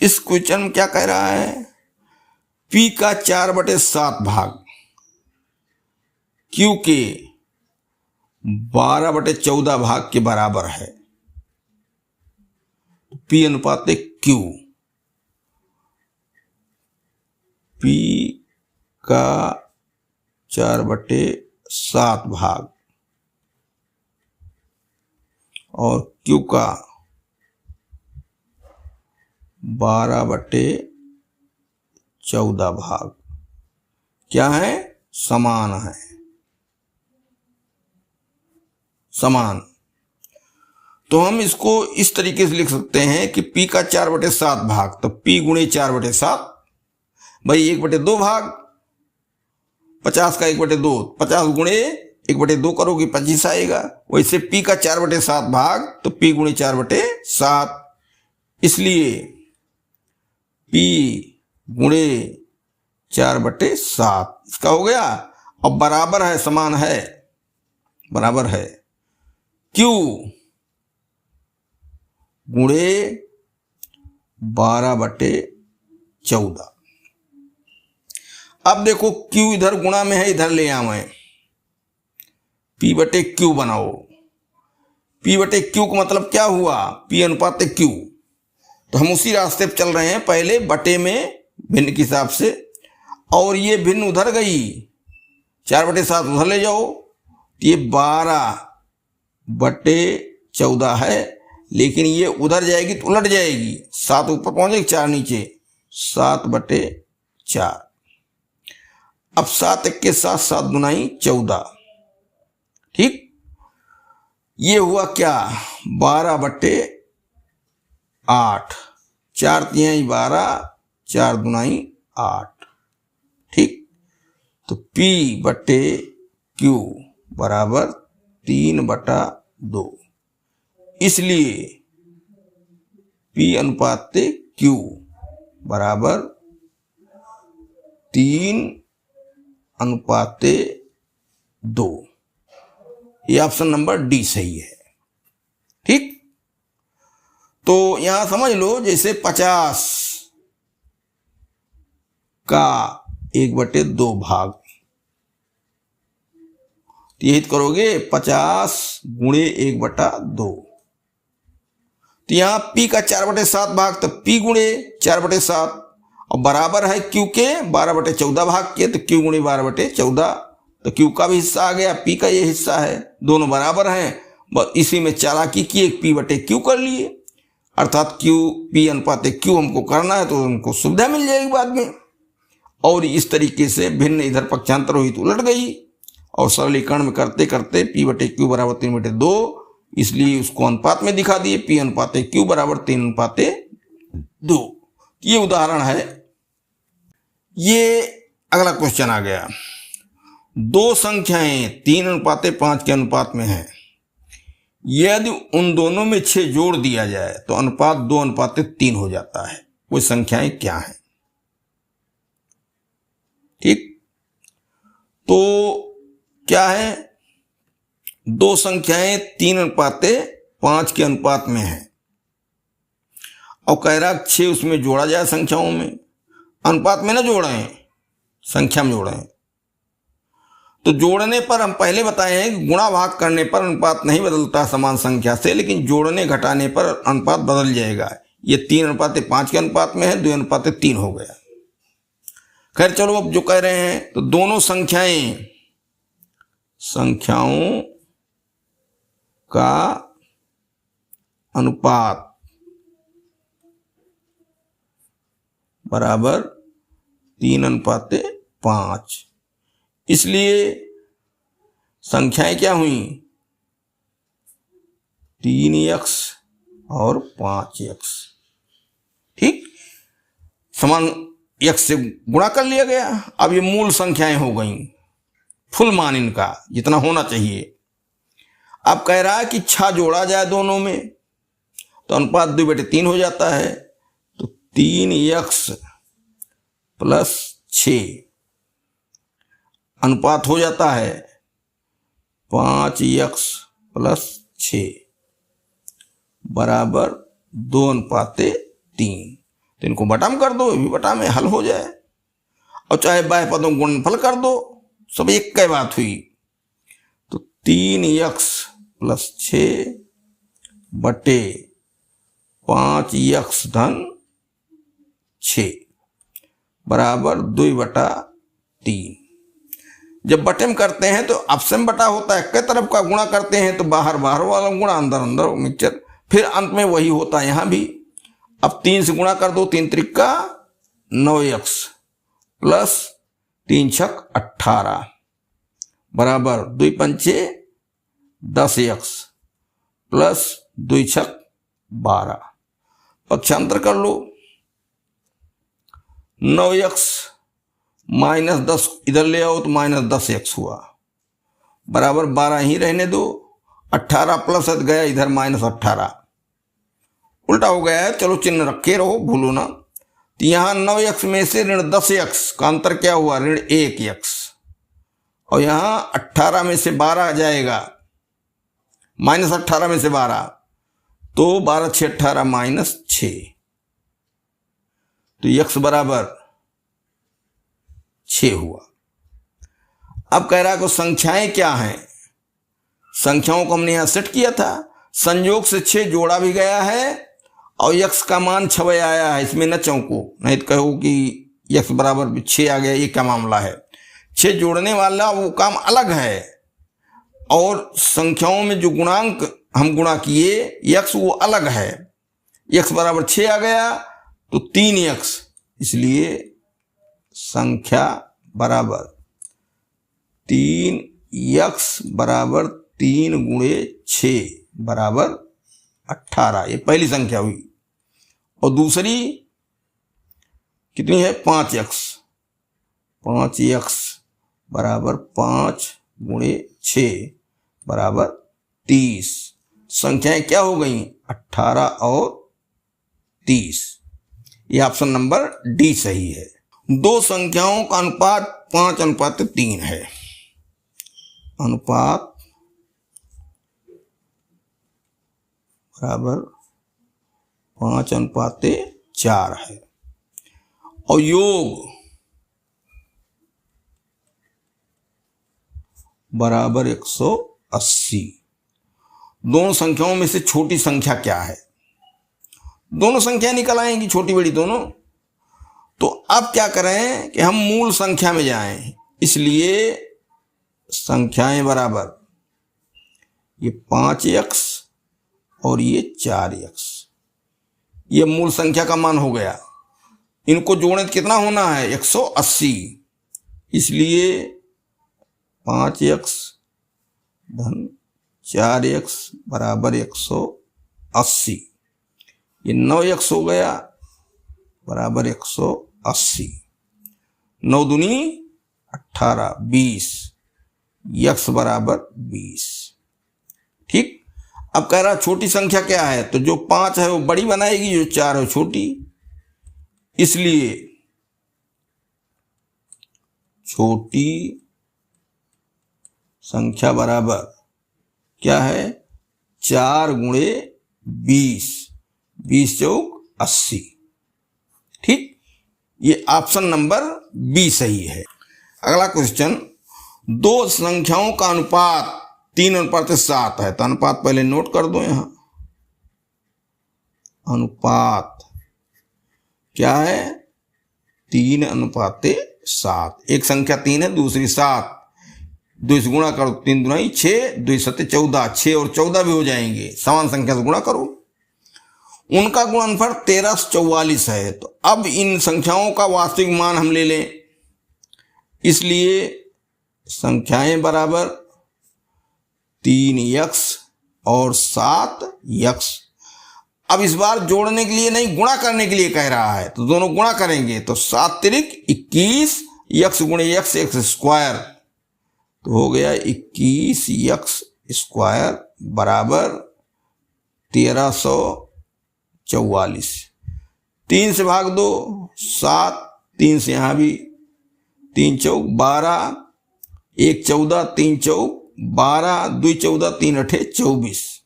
इस क्वेश्चन में क्या कह रहा है, P का 4/7 भाग Q के 12/14 भाग के बराबर है। P अनुपात Q, P का 4/7 भाग और Q का 12/14 भाग क्या है, समान है, समान। तो हम इसको इस तरीके से लिख सकते हैं कि P का 4/7 भाग, तो P गुणे 4/7, भाई 1/2 भाग, 50 का 1/2, 50 गुणे 1/2 करोगे 25 आएगा। वैसे P का 4/7 भाग तो P गुणे 4/7, इसलिए P गुणे 4/7 इसका हो गया। अब बराबर है, समान है, बराबर है Q गुणे 12/14। अब देखो Q इधर गुणा में है, इधर ले आवे, P/Q बनाओ। P/Q का मतलब क्या हुआ, P अनुपात Q। तो हम उसी रास्ते पे चल रहे हैं, पहले बटे में भिन्न के हिसाब से, और ये भिन्न उधर गई, 4/7 उधर ले जाओ, ये 12/14 है, लेकिन ये उधर जाएगी तो उलट जाएगी, 7 ऊपर पहुंचेगी 4 नीचे, 7/4। अब 7 के साथ 7 दुनाई 14, ठीक। ये हुआ क्या, 12/8, 4 तिहाई 12, 4 दुनाई 8, ठीक। तो P/Q बराबर 3/2, इसलिए P अनुपात Q बराबर 3/2। ये ऑप्शन नंबर डी सही है, ठीक। तो यहां समझ लो, जैसे 50 का 1/2 भाग, यही करोगे 50 गुणे 1/2, तो यहां P का 4/7 भाग, तो P गुणे 4/7, और बराबर है Q के 12/14 भाग के, तो Q गुणे 12/14, तो Q का भी हिस्सा आ गया, P का ये हिस्सा है, दोनों बराबर हैं। बस इसी में चालाकी की, एक P/Q कर लिए, अर्थात P अनुपात Q हमको करना है, तो हमको सुविधा मिल जाएगी बाद में। और इस तरीके से भिन्न इधर पक्षांतर हुई तो उलट गई, और सरलीकरण में करते करते P/Q बराबर 3/2, इसलिए उसको अनुपात में दिखा दिए, P अनुपात Q बराबर 3/2। ये उदाहरण है। ये अगला क्वेश्चन आ गया, दो संख्याएं 3:5 के अनुपात में हैं, यदि उन दोनों में 6 जोड़ दिया जाए तो अनुपात 2:3 हो जाता है। वो संख्याएं क्या हैं, ठीक। तो क्या है, दो संख्याएं 3:5 के अनुपात में हैं, और कह रहा 6 उसमें जोड़ा जाए संख्याओं में, अनुपात में ना जोड़ें, संख्या में जोड़ें। तो जोड़ने पर हम पहले बताए हैं कि गुणा भाग करने पर अनुपात नहीं बदलता समान संख्या से, लेकिन जोड़ने घटाने पर अनुपात बदल जाएगा। ये 3:5 के अनुपात में है, 2:3 हो गया। खैर चलो, अब जो कह रहे हैं, तो दोनों संख्याओं का अनुपात बराबर 3:5, इसलिए संख्याएं क्या हुई, 3x और 5x, ठीक। समान x से गुणा कर लिया गया। अब ये मूल संख्याएं हो गई, फुल मान इनका जितना होना चाहिए। अब कह रहा है कि 6 जोड़ा जाए दोनों में, तो अनुपात 2/3 हो जाता है। तो 3x + 6 अनुपात हो जाता है 5x + 6 बराबर 2:3। तो इनको बटा में कर दो, ये भी बटा में हल हो जाए। और चाहे बाह्य पदों को गुणनफल कर दो, सब एक की बात हुई। तो 3x + 6 बटे 5x धन 6 बराबर 2/3। जब बटे में करते हैं तो आपसे में बटा होता है, कई तरफ का गुणा करते हैं तो बाहर बाहर वाला गुणा, अंदर अंदर मिक्सचर, फिर अंत में वही होता है यहां भी। अब 3 से गुणा कर दो, 3 त्रिका 9x प्लस 3 छक 18 बराबर 2 पंचे 10x प्लस 2 छक 12। पक्षांतर कर लो, 9x माइनस 10 इधर ले आओ तो माइनस 10x हुआ बराबर 12 ही रहने दो। 18 प्लस गया इधर माइनस 18, उल्टा हो गया है, चलो चिन्ह रखे रहो, भूलो ना। तो यहां 9x में से ऋण 10x का अंतर क्या हुआ, ऋण 1x। और यहां 18 में से 12 जाएगा, माइनस 18 में से 12, तो 12 6 18 माइनस 6, तो x बराबर 6 हुआ। अब कह रहा है कि संख्याएं क्या हैं, संख्याओं को हमने यहां सेट किया था, संयोग से 6 जोड़ा भी गया है और x का मान 6 आया है, इसमें न चौंको, नहीं तो कहो कि x बराबर 6 आ गया, ये क्या मामला है। 6 जोड़ने वाला वो काम अलग है, और संख्याओं में जो गुणांक हम गुणा किए x वो अलग है। x बराबर 6 आ गया तो 3x, इसलिए संख्या बराबर 3x बराबर 3 × 6 बराबर 18, ये पहली संख्या हुई। और दूसरी कितनी है, 5x, 5x बराबर 5 × 6 बराबर 30। संख्याएं क्या हो गई, 18 और 30। ये ऑप्शन नंबर डी सही है। दो संख्याओं का अनुपात 5:3 है, अनुपात बराबर 5:4 है, और योग बराबर 180। दोनों संख्याओं में से छोटी संख्या क्या है, दोनों संख्या निकल आएंगी, छोटी बड़ी दोनों। तो अब क्या करें कि हम मूल संख्या में जाएं, इसलिए संख्याएं बराबर ये 5x और ये 4x, ये मूल संख्या का मान हो गया। इनको जोड़ें तो कितना होना है, 180, इसलिए 5x धन 4x बराबर 180। ये 9x हो गया बराबर 180, 9 दूनी 18, 20, x बराबर 20। ठीक। अब कह रहा छोटी संख्या क्या है, तो जो 5 है वो बड़ी बनाएगी, जो 4 है छोटी, इसलिए छोटी संख्या बराबर क्या है, 4 × 20, 20 चौक 80। ठीक, ये ऑप्शन नंबर बी सही है। अगला क्वेश्चन, दो संख्याओं का अनुपात 3:7 है, तो अनुपात पहले नोट कर दो। यहां अनुपात क्या है, 3:7। एक संख्या 3 है, दूसरी 7, 2 से गुणा करो, 3 दूनी 6, 2 7 14, 6 और 14 भी हो जाएंगे, समान संख्या से गुणा करो। उनका गुणनफल 1344 है। तो अब इन संख्याओं का वास्तविक मान हम ले लें, इसलिए संख्याएं बराबर 3x और 7x। अब इस बार जोड़ने के लिए नहीं, गुणा करने के लिए कह रहा है, तो दोनों गुणा करेंगे, तो 7 तिरिक 21, x × x, x स्क्वायर, तो हो गया 21x स्क्वायर बराबर 1344। 3 से भाग दो, 7, 3 से यहां भी, 3 चौक 12, 1 14, 3 चौक 12, 2 14, 3 8 24।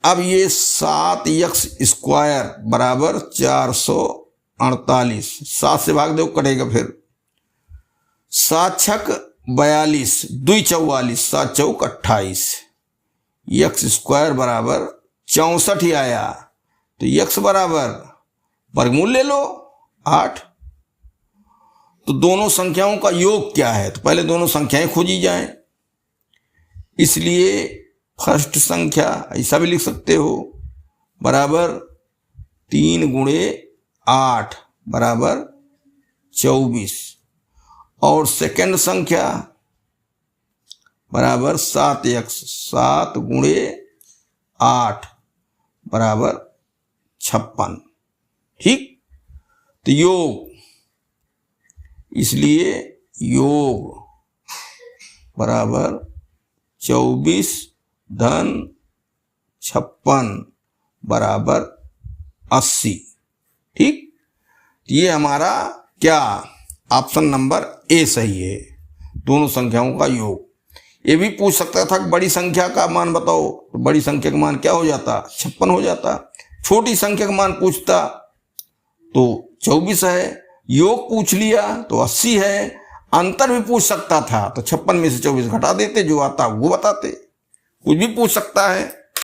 अब ये 7x² बराबर 448, 7 से भाग दो कटेगा फिर, 7 छक 42, 2 44, 7 चौक 28, x² बराबर 64 ही आया, तो x बराबर वर्गमूल ले लो 8। तो दोनों संख्याओं का योग क्या है, तो पहले दोनों संख्याएं खोजी जाएं। इसलिए फर्स्ट संख्या ऐसा भी लिख सकते हो, बराबर 3 गुणे 8 बराबर 24, और सेकंड संख्या बराबर 7x, 7 गुणे 8 बराबर 56। ठीक, तो योग, इसलिए योग बराबर 24 धन 56 बराबर 80। ठीक, ये हमारा क्या ऑप्शन नंबर ए सही है, दोनों संख्याओं का योग। ये भी पूछ सकता था कि बड़ी संख्या का मान बताओ, तो बड़ी संख्या का मान क्या हो जाता, 56 हो जाता। छोटी संख्या का मान पूछता तो 24 है, योग पूछ लिया तो 80 है, अंतर भी पूछ सकता था तो 56 में से 24 घटा देते, जो आता वो बताते, कुछ भी पूछ सकता है।